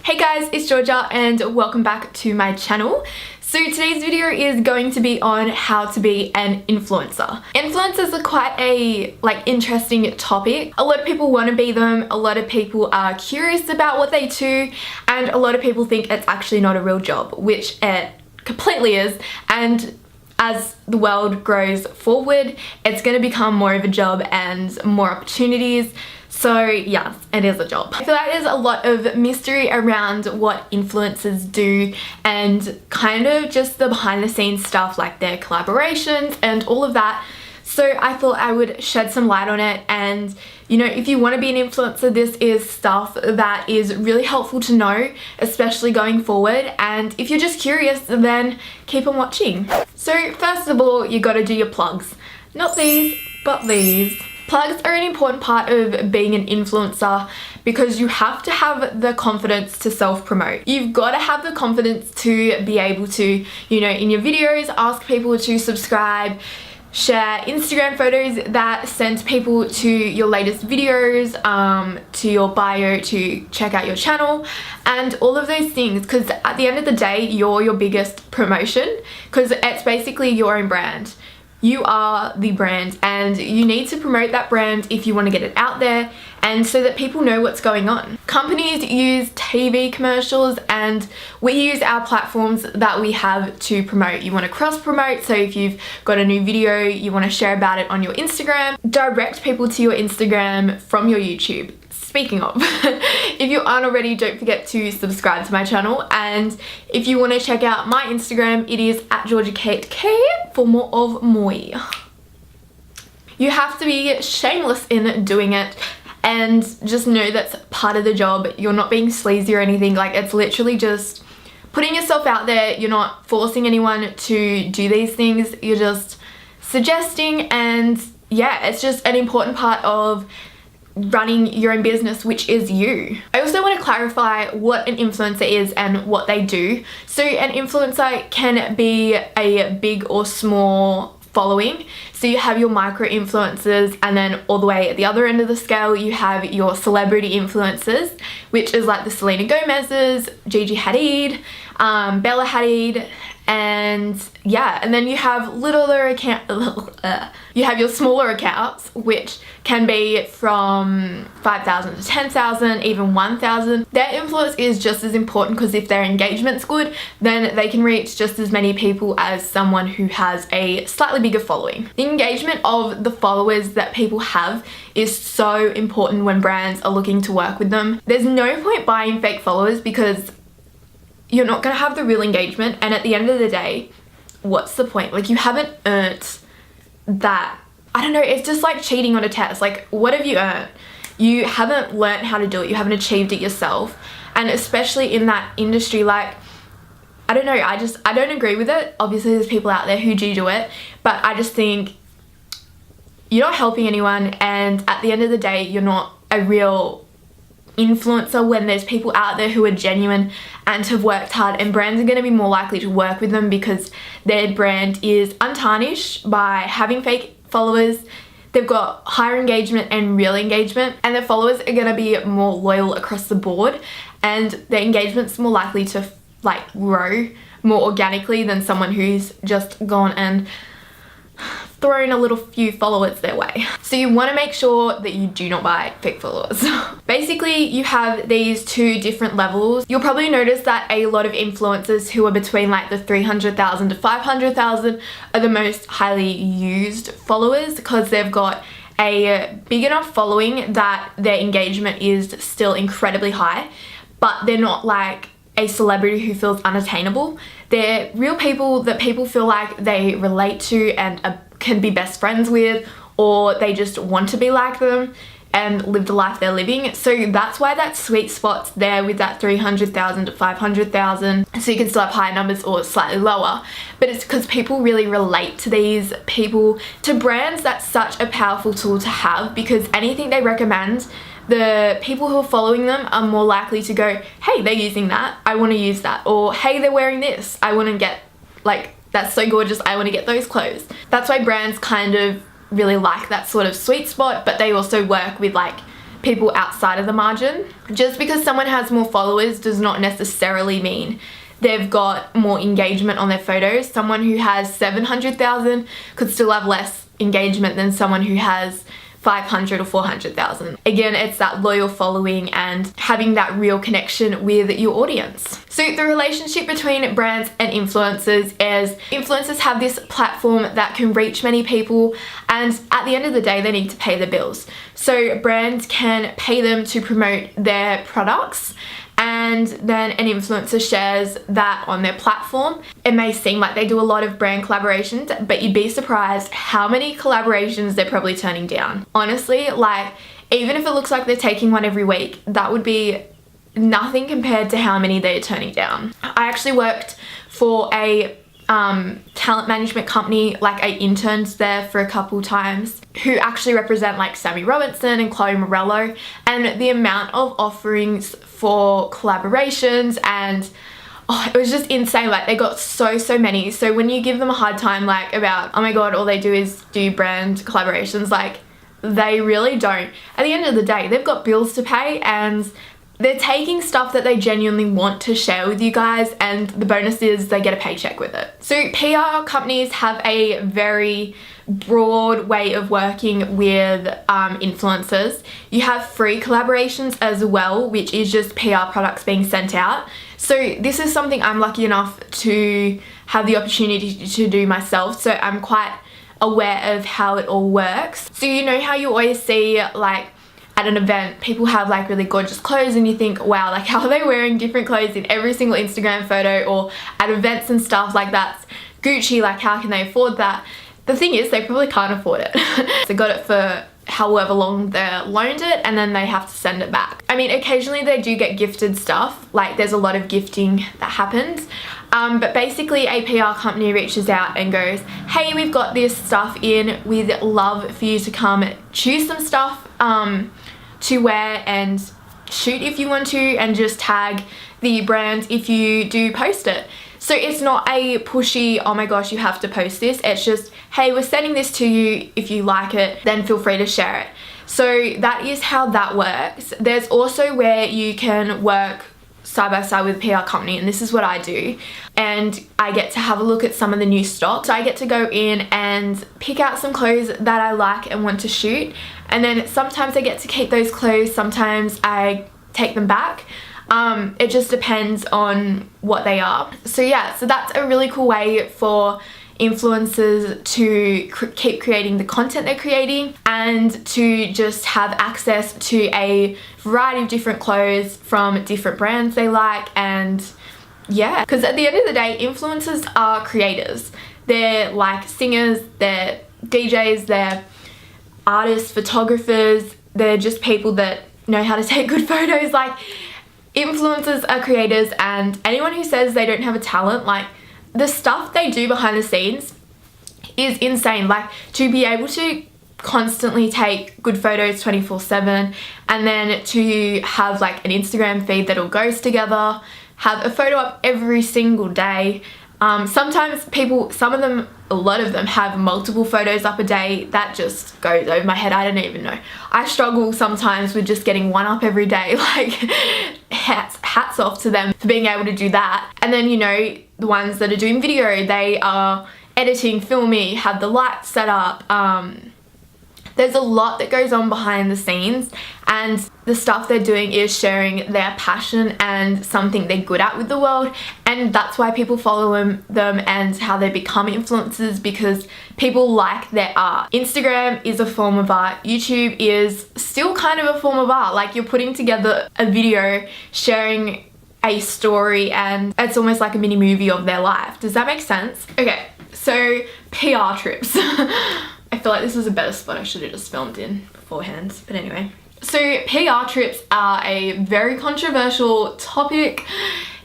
Hey guys, it's Georgia and welcome back to my channel. So today's video is going to be on how to be an influencer. Influencers are quite a interesting topic. A lot of people want to be them, a lot of people are curious about what they do, and a lot of people think it's actually not a real job, which it completely is. And as the world grows forward, it's going to become more of a job and more opportunities. So yes, it is a job. I feel like there's a lot of mystery around what influencers do and kind of just the behind the scenes stuff, like their collaborations and all of that. So I thought I would shed some light on it, and you know, if you want to be an influencer, this is stuff that is really helpful to know, especially going forward. And if you're just curious, then keep on watching. So first of all, you got to do your plugs. Not these, but these. Plugs are an important part of being an influencer because you have to have the confidence to self-promote. You've got to have the confidence to be able to, you know, in your videos, ask people to subscribe, share Instagram photos that send people to your latest videos, to your bio to check out your channel, and all of those things, because at the end of the day, you're your biggest promotion because it's basically your own brand. You are the brand and you need to promote that brand if you want to get it out there and so that people know what's going on. Companies use TV commercials and we use our platforms that we have to promote. You want to cross promote, so if you've got a new video, you want to share about it on your Instagram, direct people to your Instagram from your YouTube. Speaking of, if you aren't already, don't forget to subscribe to my channel, and if you want to check out my Instagram, it is at Cate for more of Mwahhhhh. You have to be shameless in doing it and just know that's part of the job. You're not being sleazy or anything, like it's literally just putting yourself out there. You're not forcing anyone to do these things, you're just suggesting, and yeah, it's just an important part of running your own business, which is you. I also want to clarify what an influencer is and what they do. So an influencer can be a big or small following. So you have your micro influencers, and then all the way at the other end of the scale you have your celebrity influencers, which is like the Selena Gomez's, Gigi Hadid, Bella Hadid, and yeah, and then you have you have your smaller accounts, which can be from 5,000 to 10,000, even 1,000. Their influence is just as important because if their engagement's good, then they can reach just as many people as someone who has a slightly bigger following. The engagement of the followers that people have is so important when brands are looking to work with them. There's no point buying fake followers because you're not going to have the real engagement, and at the end of the day, what's the point? Like, you haven't earned that. I don't know, it's just like cheating on a test. Like, what have you earned? You haven't learned how to do it, you haven't achieved it yourself. And especially in that industry, like, I don't know, I don't agree with it. Obviously there's people out there who do it, but I just think you're not helping anyone, and at the end of the day, you're not a real influencer when there's people out there who are genuine and have worked hard, and brands are going to be more likely to work with them because their brand is untarnished by having fake followers. They've got higher engagement and real engagement, and their followers are going to be more loyal across the board, and their engagement's more likely to like grow more organically than someone who's just gone and thrown a little few followers their way. So you want to make sure that you do not buy fake followers. Basically, you have these two different levels. You'll probably notice that a lot of influencers who are between like the 300,000 to 500,000 are the most highly used followers because they've got a big enough following that their engagement is still incredibly high, but they're not like a celebrity who feels unattainable. They're real people that people feel like they relate to and can be best friends with, or they just want to be like them and live the life they're living. So that's why that sweet spot's there with that 300,000 to 500,000. So you can still have higher numbers or slightly lower, but it's because people really relate to these people. To brands, that's such a powerful tool to have because anything they recommend, the people who are following them are more likely to go, hey, they're using that, I want to use that, or hey, they're wearing this, I want to get, like, that's so gorgeous, I want to get those clothes. That's why brands kind of really like that sort of sweet spot, but they also work with like people outside of the margin. Just because someone has more followers does not necessarily mean they've got more engagement on their photos. Someone who has 700,000 could still have less engagement than someone who has 500 or 400,000. Again, it's that loyal following and having that real connection with your audience. So the relationship between brands and influencers is influencers have this platform that can reach many people, and at the end of the day they need to pay the bills. So brands can pay them to promote their products, and then an influencer shares that on their platform. It may seem like they do a lot of brand collaborations, but you'd be surprised how many collaborations they're probably turning down. Honestly, like, even if it looks like they're taking one every week, that would be nothing compared to how many they're turning down. I actually worked for a talent management company, like I interned there for a couple times, who actually represent like Sammy Robinson and Chloe Morello, and the amount of offerings for collaborations, and it was just insane. Like, they got so many. So when you give them a hard time like about, oh my god, all they do is do brand collaborations, like, they really don't. At the end of the day, they've got bills to pay, and they're taking stuff that they genuinely want to share with you guys, and the bonus is they get a paycheck with it. So PR companies have a very broad way of working with influencers. You have free collaborations as well, which is just PR products being sent out. So this is something I'm lucky enough to have the opportunity to do myself, so I'm quite aware of how it all works. So you know how you always see, like, at an event, people have like really gorgeous clothes and you think, wow, like, how are they wearing different clothes in every single Instagram photo? Or at events and stuff, like, that's Gucci, like, how can they afford that? The thing is, they probably can't afford it. They got it for however long they loaned it, and then they have to send it back. I mean, occasionally they do get gifted stuff, like there's a lot of gifting that happens. But basically a PR company reaches out and goes, hey, we've got this stuff in, we'd love for you to come choose some stuff to wear and shoot if you want to, and just tag the brand if you do post it. So it's not a pushy, oh my gosh, you have to post this. It's just, hey, we're sending this to you. If you like it, then feel free to share it. So that is how that works. There's also where you can work side by side with a PR company, and this is what I do, and I get to have a look at some of the new stock. So I get to go in and pick out some clothes that I like and want to shoot, and then sometimes I get to keep those clothes, sometimes I take them back. It just depends on what they are. So yeah, so that's a really cool way for influencers to keep creating the content they're creating, and to just have access to a variety of different clothes from different brands they like. And yeah, because at the end of the day, influencers are creators. They're like singers, they're DJs, they're artists, photographers, they're just people that know how to take good photos. Like, influencers are creators, and anyone who says they don't have a talent, like, the stuff they do behind the scenes is insane. Like, to be able to constantly take good photos 24/7, and then to have like an Instagram feed that all goes together, have a photo up every single day. Sometimes people, a lot of them have multiple photos up a day. That just goes over my head. I don't even know. I struggle sometimes with just getting one up every day. Like, hats off to them for being able to do that. And then, you know, the ones that are doing video, they are editing, filming, have the lights set up. There's a lot that goes on behind the scenes, and the stuff they're doing is sharing their passion and something they're good at with the world, and that's why people follow them and how they become influencers, because people like their art. Instagram is a form of art. YouTube is still kind of a form of art. Like, you're putting together a video, sharing a story, and it's almost like a mini movie of their life. Does that make sense? Okay, so PR trips. I feel like this was a better spot I should have just filmed in beforehand, but anyway. So PR trips are a very controversial topic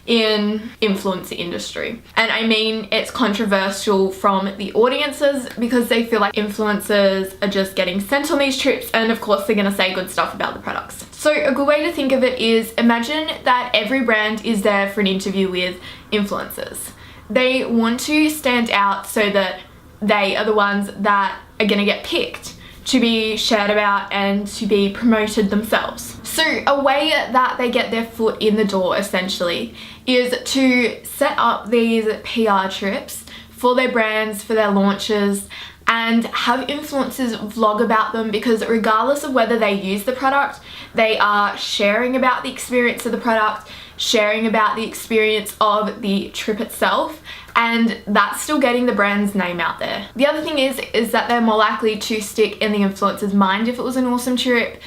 in influencer industry. And I mean, it's controversial from the audiences because they feel like influencers are just getting sent on these trips, and of course they're gonna say good stuff about the products. So a good way to think of it is, imagine that every brand is there for an interview with influencers. They want to stand out so that they are the ones that are gonna get picked to be shared about and to be promoted themselves. So a way that they get their foot in the door essentially is to set up these PR trips for their brands, for their launches, and have influencers vlog about them, because regardless of whether they use the product, they are sharing about the experience of the product, sharing about the experience of the trip itself, and that's still getting the brand's name out there. The other thing is that they're more likely to stick in the influencer's mind if it was an awesome trip.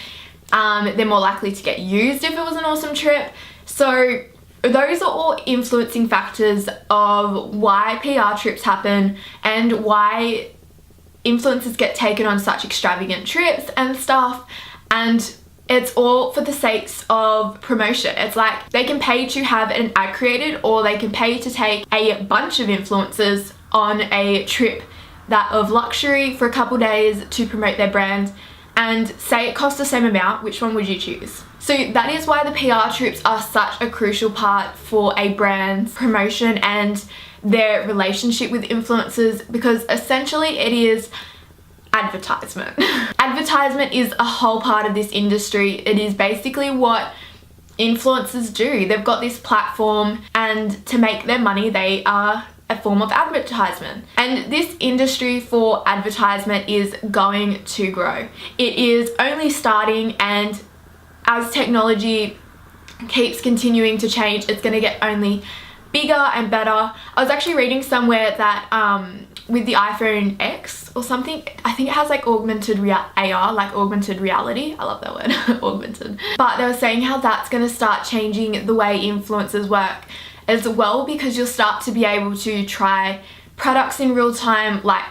They're more likely to get used if it was an awesome trip. So those are all influencing factors of why PR trips happen and why influencers get taken on such extravagant trips and stuff, and it's all for the sakes of promotion. It's like they can pay to have an ad created, or they can pay to take a bunch of influencers on a trip that of luxury for a couple days to promote their brand, and say it costs the same amount. Which one would you choose? So that is why the PR trips are such a crucial part for a brand's promotion and their relationship with influencers, because essentially it is advertisement. Advertisement is a whole part of this industry. It is basically what influencers do. They've got this platform, and to make their money they are a form of advertisement. And this industry for advertisement is going to grow. It is only starting, and as technology keeps continuing to change, it's going to get only bigger and better. I was actually reading somewhere that with the iPhone X or something, I think it has like augmented AR, like augmented reality. I love that word, augmented. But they were saying how that's going to start changing the way influencers work as well, because you'll start to be able to try products in real time, like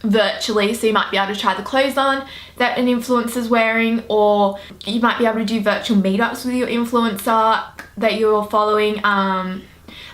virtually. So you might be able to try the clothes on that an influencer's wearing, or you might be able to do virtual meetups with your influencer that you're following,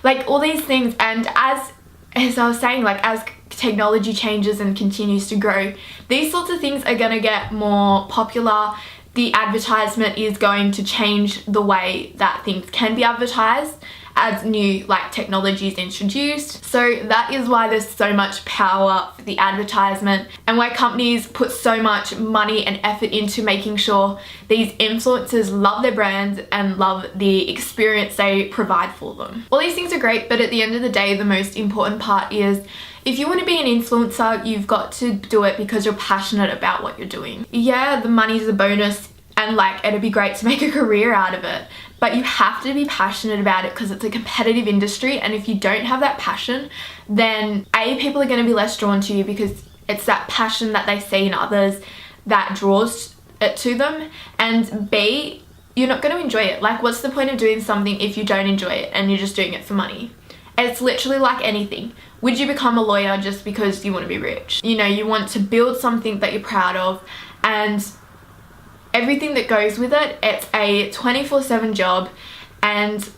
like all these things. And as I was saying, like as technology changes and continues to grow, these sorts of things are going to get more popular. The advertisement is going to change the way that things can be advertised as new like technology is introduced. So that is why there's so much power for the advertisement, and why companies put so much money and effort into making sure these influencers love their brands and love the experience they provide for them. All these things are great, but at the end of the day, the most important part is, if you want to be an influencer, you've got to do it because you're passionate about what you're doing. Yeah, the money's a bonus, and like it'd be great to make a career out of it, but you have to be passionate about it because it's a competitive industry. And if you don't have that passion, then A, people are going to be less drawn to you, because it's that passion that they see in others that draws it to them, and B, you're not going to enjoy it. Like, what's the point of doing something if you don't enjoy it and you're just doing it for money? It's literally like anything. Would you become a lawyer just because you want to be rich? You know, you want to build something that you're proud of, and everything that goes with it. It's a 24/7 job, and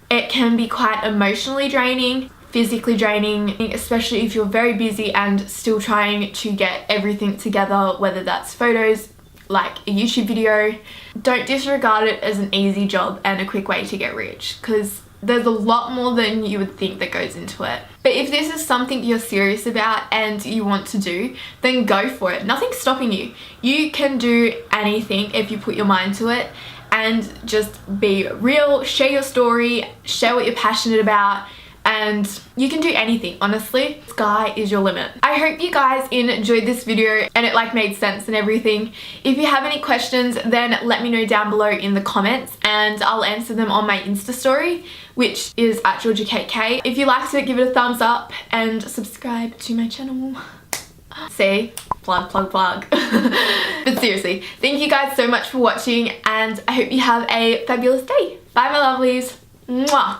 it can be quite emotionally draining, physically draining, especially if you're very busy and still trying to get everything together, whether that's photos, like a YouTube video. Don't disregard it as an easy job and a quick way to get rich, because there's a lot more than you would think that goes into it. But if this is something you're serious about and you want to do, then go for it. Nothing's stopping you. You can do anything if you put your mind to it, and just be real, share your story, share what you're passionate about, and you can do anything, honestly. Sky is your limit. I hope you guys enjoyed this video and it like made sense and everything. If you have any questions, then let me know down below in the comments, and I'll answer them on my Insta story, which is at GeorgiaKateK. If you liked it, give it a thumbs up and subscribe to my channel. See? Plug, plug, plug. But seriously, thank you guys so much for watching, and I hope you have a fabulous day. Bye, my lovelies. Mwah.